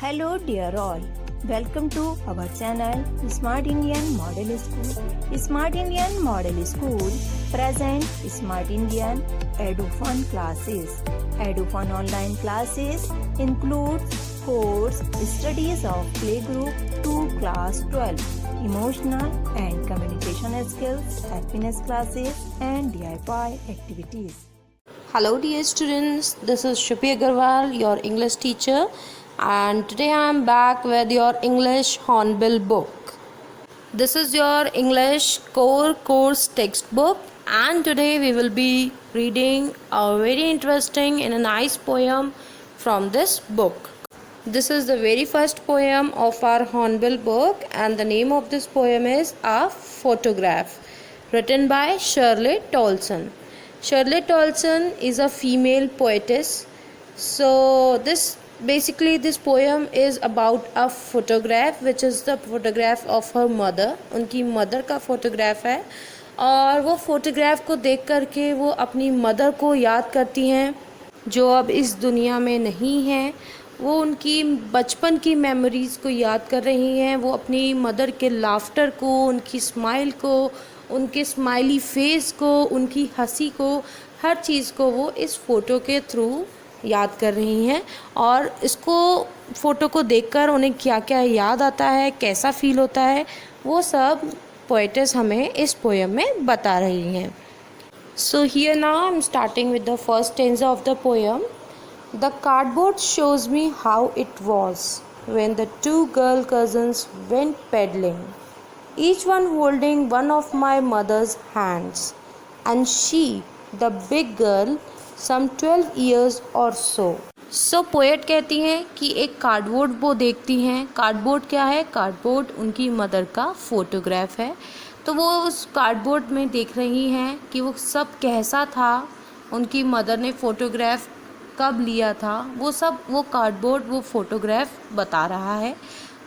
Hello dear all, welcome to our channel Smart Indian Model School. Smart Indian Model School present Smart Indian EduFun classes. EduFun online classes includes course studies of playgroup to class 12, emotional and communication skills, happiness classes and DIY activities. Hello dear students, this is Shruti Agarwal, your English teacher, and today I am back with your English Hornbill book. This is your English core course textbook, and today we will be reading a very interesting and a nice poem from this book. This is the very first poem of our Hornbill book, and the name of this poem is A Photograph, written by Shirley Tolson. Shirley Tolson is a female poetess. So this poem is about a photograph, which is the photograph of her mother. उनकी mother का photograph है और वो photograph को देख करके वो अपनी मदर को याद करती हैं जो अब इस दुनिया में नहीं है। वो उनकी बचपन की मेमोरीज़ को याद कर रही हैं। वो अपनी मदर के लाफ्टर को, उनकी स्माइल को, उनके स्माइली फेस को, उनकी हंसी को, हर चीज़ को वो इस फ़ोटो के थ्रू याद कर रही हैं। और इसको फ़ोटो को देखकर उन्हें क्या क्या याद आता है, कैसा फ़ील होता है, वो सब पोएटेस हमें इस पोएम में बता रही हैं। So here now I am starting with the first stanza of the poem. The cardboard shows me how it was when the two girl cousins went peddling, each one holding one of my mother's hands, and she, the big girl, some 12 years or so. So poet कहती हैं कि एक cardboard वो देखती हैं। Cardboard क्या है? Cardboard उनकी मदर का फ़ोटोग्राफ है। तो वो उस कार्डबोर्ड में देख रही हैं कि वो सब कैसा था, उनकी मदर ने फ़ोटोग्राफ कब लिया था, वो सब वो कार्डबोर्ड वो फ़ोटोग्राफ बता रहा है।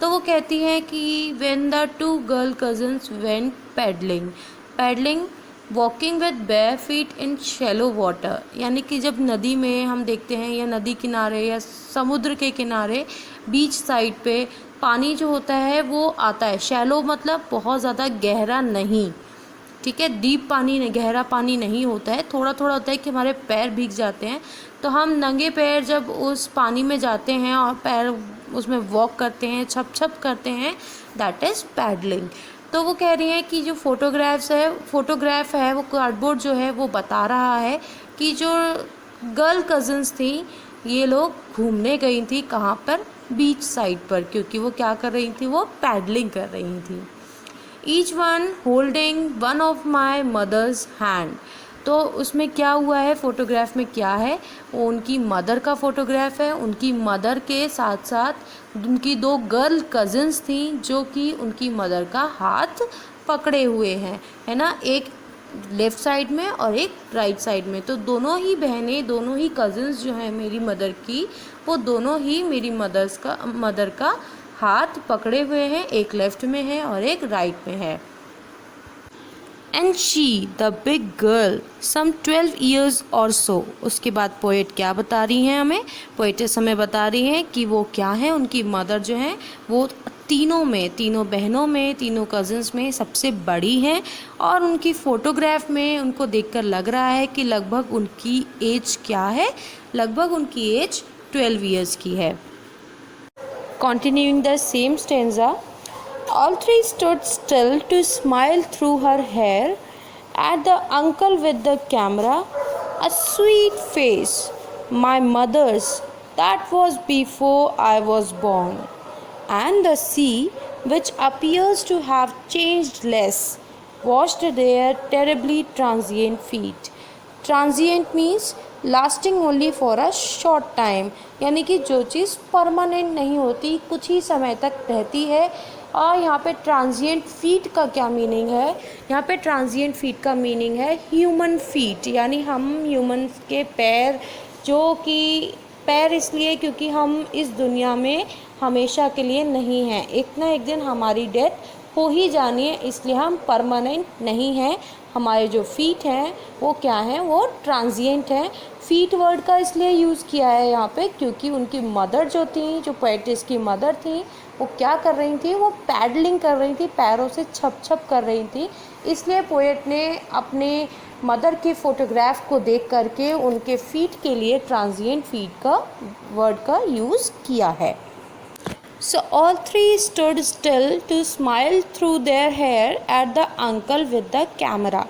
तो वो कहती हैं कि when the two girl cousins went paddling, paddling walking with bare feet in shallow water, यानी कि जब नदी में हम देखते हैं या नदी किनारे या समुद्र के किनारे बीच साइड पे पानी जो होता है वो आता है। शैलो मतलब बहुत ज़्यादा गहरा नहीं, ठीक है, डीप पानी नहीं, गहरा पानी नहीं होता है, थोड़ा थोड़ा होता है कि हमारे पैर भीग जाते हैं। तो हम नंगे पैर जब उस पानी में जाते हैं और पैर उसमें वॉक करते हैं, छप छप करते हैं, दैट इज़ पैडलिंग। तो वो कह रही हैं कि जो फोटोग्राफ है वो कार्डबोर्ड जो है वो बता रहा है कि जो गर्ल कज़न्स थी ये लोग घूमने गई थी, कहाँ पर? बीच साइड पर, क्योंकि वो क्या कर रही थी? वो पैडलिंग कर रही थी। Each one holding one of my mother's hand. तो उसमें क्या हुआ है, फ़ोटोग्राफ में क्या है? वो उनकी मदर का फ़ोटोग्राफ है। उनकी मदर के साथ साथ उनकी दो गर्ल कज़न्स थी जो कि उनकी मदर का हाथ पकड़े हुए हैं, है ना, एक लेफ़्ट साइड में और एक राइट साइड में। तो दोनों ही बहनें, दोनों ही कज़न्स जो हैं मेरी मदर की, वो दोनों ही मेरी मदर का हाथ पकड़े हुए हैं, एक लेफ़्ट में है और एक राइट में है। And she the big girl some 12 years और सो। उसके बाद पोएट क्या बता रही हैं हमें? पोएटेस हमें बता रही हैं कि वो क्या है, उनकी मदर जो हैं वो तीनों बहनों में, तीनों कज़न्स में सबसे बड़ी हैं और उनकी फ़ोटोग्राफ में उनको देखकर लग रहा है कि लगभग उनकी एज क्या है? लगभग उनकी एज 12 years की है। Continuing the same stanza, all three stood still to smile through her hair at the uncle with the camera. A sweet face, my mother's, that was before I was born. And the sea, which appears to have changed less, washed their terribly transient feet. Transient means lasting only for a short time, यानी कि जो चीज़ permanent नहीं होती, कुछ ही समय तक रहती है। और यहाँ पे ट्रांजिएंट फीट का क्या मीनिंग है? यहाँ पे ट्रांजिएंट फीट का मीनिंग है ह्यूमन फीट, यानी हम ह्यूमन के पैर, जो कि पैर इसलिए क्योंकि हम इस दुनिया में हमेशा के लिए नहीं हैं, एक ना एक दिन हमारी डेथ हो ही जानी है, इसलिए हम परमानेंट नहीं हैं। हमारे जो फीट हैं वो क्या हैं, वो ट्रांजिएंट हैं। फीट वर्ड का इसलिए यूज़ किया है यहाँ पे क्योंकि उनकी मदर जो थी, जो पोएटिस की मदर थी, वो क्या कर रही थी, वो पैडलिंग कर रही थी, पैरों से छप छप कर रही थी। इसलिए पोएट ने अपने मदर के फ़ोटोग्राफ को देख करके उनके फीट के लिए ट्रांजिएंट फीट का वर्ड का यूज़ किया है। So all three stood still to smile through their hair at the uncle with the camera.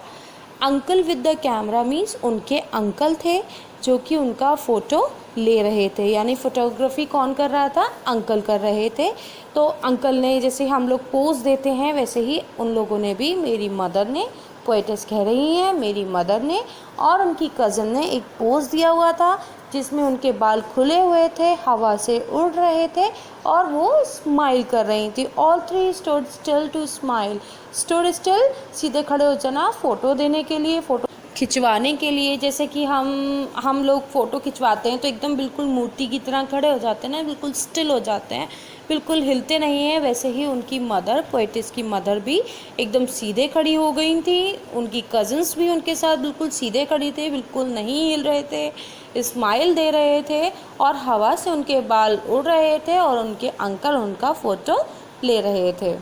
Uncle with the camera means उनके अंकल थे जो कि उनका फ़ोटो ले रहे थे, यानी फ़ोटोग्राफी कौन कर रहा था, अंकल कर रहे थे। तो अंकल ने, जैसे हम लोग पोज़ देते हैं वैसे ही उन लोगों ने भी, मेरी मदर ने, पोएटिस कह रही हैं, मेरी मदर ने और उनकी कज़न ने एक पोज़ दिया हुआ था जिसमें उनके बाल खुले हुए थे, हवा से उड़ रहे थे और वो स्माइल कर रही थी। All three stood still to smile. Stood still सीधे खड़े हो जाना फ़ोटो देने के लिए, फ़ोटो खिंचवाने के लिए। जैसे कि हम लोग फ़ोटो खिंचवाते हैं तो एकदम बिल्कुल मूर्ति की तरह खड़े हो जाते हैं ना, बिल्कुल स्टिल हो जाते हैं, बिल्कुल हिलते नहीं हैं। वैसे ही उनकी मदर, पोएटिस की मदर भी एकदम सीधे खड़ी हो गई थी। उनकी कज़न्स भी उनके साथ बिल्कुल सीधे खड़ी थे, बिल्कुल नहीं हिल रहे थे, स्माइल दे रहे थे और हवा से उनके बाल उड़ रहे थे और उनके अंकल उनका फ़ोटो ले रहे थे।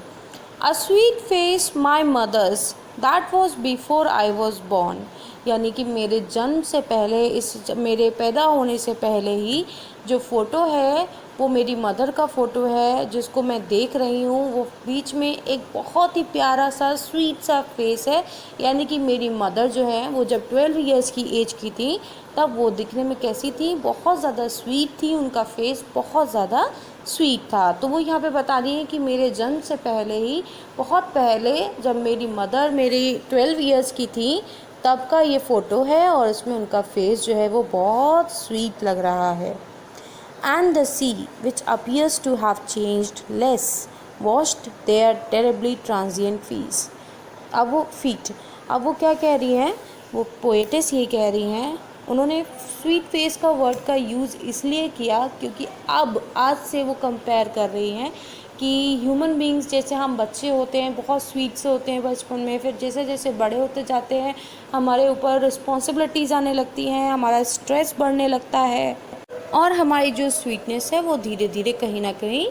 A sweet face my mother's that was before I was born, यानी कि मेरे जन्म से पहले, मेरे पैदा होने से पहले ही जो फ़ोटो है वो मेरी मदर का फ़ोटो है जिसको मैं देख रही हूँ। वो बीच में एक बहुत ही प्यारा सा स्वीट सा फेस है, यानी कि मेरी मदर जो है वो जब 12 इयर्स की एज की थी तब वो दिखने में कैसी थी, बहुत ज़्यादा स्वीट थी, उनका फेस बहुत ज़्यादा स्वीट था। तो वो यहाँ पे बता रही है कि मेरे जन्म से पहले ही, बहुत पहले, जब मेरी मदर मेरी 12 इयर्स की थी तब का ये फ़ोटो है और इसमें उनका फेस जो है वो बहुत स्वीट लग रहा है। And the sea, which appears to have changed less, washed their terribly transient feet. अब वो क्या कह रही हैं, वो पोएटिस ये कह रही हैं, उन्होंने स्वीट फेस का वर्ड का यूज़ इसलिए किया क्योंकि अब आज से वो कंपेयर कर रही हैं कि ह्यूमन बींग्स, जैसे हम बच्चे होते हैं बहुत स्वीट से होते हैं बचपन में, फिर जैसे जैसे बड़े होते जाते हैं हमारे ऊपर रिस्पॉन्सिबिलिटीज़ आने लगती हैं, हमारा स्ट्रेस बढ़ने लगता है और हमारी जो स्वीटनेस है वो धीरे धीरे कहीं ना कहीं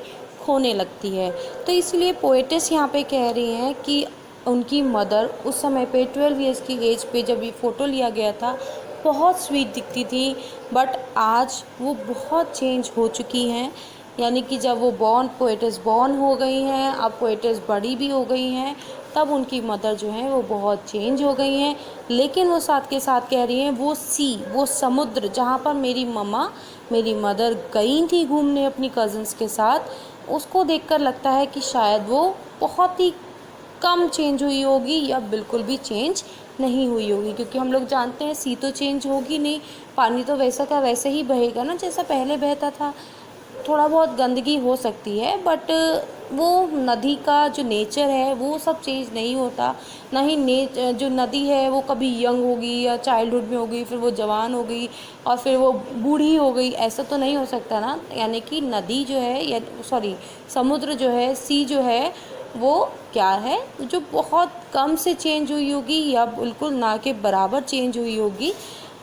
खोने लगती है। तो इसलिए पोएटिस यहाँ पे कह रही हैं कि उनकी मदर उस समय पे 12 इयर्स की एज पे जब ये फ़ोटो लिया गया था बहुत स्वीट दिखती थी, बट आज वो बहुत चेंज हो चुकी हैं। यानी कि जब वो पोएटिस बॉर्न हो गई हैं, अब पोएटिस बड़ी भी हो गई हैं, तब उनकी मदर जो है वो बहुत चेंज हो गई हैं। लेकिन वो साथ के साथ कह रही हैं वो समुद्र जहाँ पर मेरी मदर गई थी घूमने अपनी कज़न्स के साथ, उसको देखकर लगता है कि शायद वो बहुत ही कम चेंज हुई होगी या बिल्कुल भी चेंज नहीं हुई होगी, क्योंकि हम लोग जानते हैं सी तो चेंज होगी नहीं, पानी तो वैसा का वैसे ही बहेगा ना जैसा पहले बहता था। थोड़ा बहुत गंदगी हो सकती है बट वो नदी का जो नेचर है वो सब चेंज नहीं होता। ना ही जो नदी है वो कभी यंग होगी या चाइल्डहुड में होगी, फिर वो जवान हो गई और फिर वो बूढ़ी हो गई, ऐसा तो नहीं हो सकता ना। यानी कि नदी जो है या समुद्र जो है, सी जो है, वो क्या है, जो बहुत कम से चेंज हुई होगी या बिल्कुल ना के बराबर चेंज हुई होगी।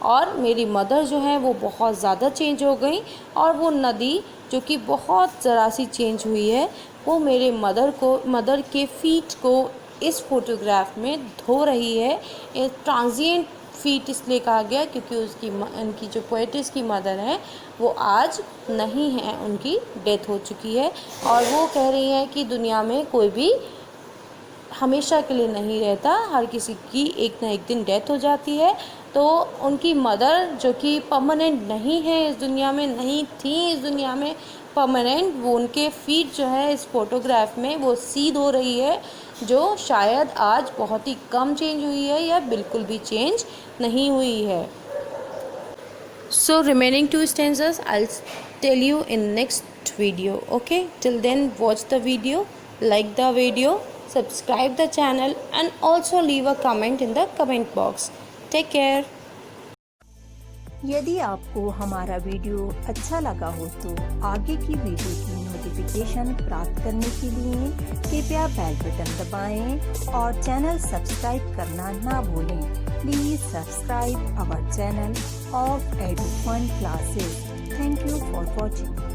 और मेरी मदर जो है वो बहुत ज़्यादा चेंज हो गई और वो नदी जो कि बहुत ज़रा सी चेंज हुई है वो मेरे मदर के फीट को इस फ़ोटोग्राफ में धो रही है। ट्रांजिएंट फीट इसलिए कहा गया क्योंकि उनकी जो पोएटिस की मदर है वो आज नहीं है, उनकी डेथ हो चुकी है और वो कह रही हैं कि दुनिया में कोई भी हमेशा के लिए नहीं रहता, हर किसी की एक ना एक दिन डेथ हो जाती है। तो उनकी मदर जो कि परमानेंट नहीं है इस दुनिया में, नहीं थी इस दुनिया में परमानेंट, वो उनके फीट जो है इस फ़ोटोग्राफ में वो सीध हो रही है, जो शायद आज बहुत ही कम चेंज हुई है या बिल्कुल भी चेंज नहीं हुई है। So remaining two stanzas I'll tell you in next video. Okay, till then watch the video, like the video, subscribe the channel and also leave a comment in the comment box. Take care. यदि आपको हमारा video अच्छा लगा हो तो आगे की video की नोटिफिकेशन प्राप्त करने के लिए कृपया बेल बटन दबाएं और चैनल सब्सक्राइब करना ना भूलें। Please subscribe our channel of Edufun classes. Thank you for watching.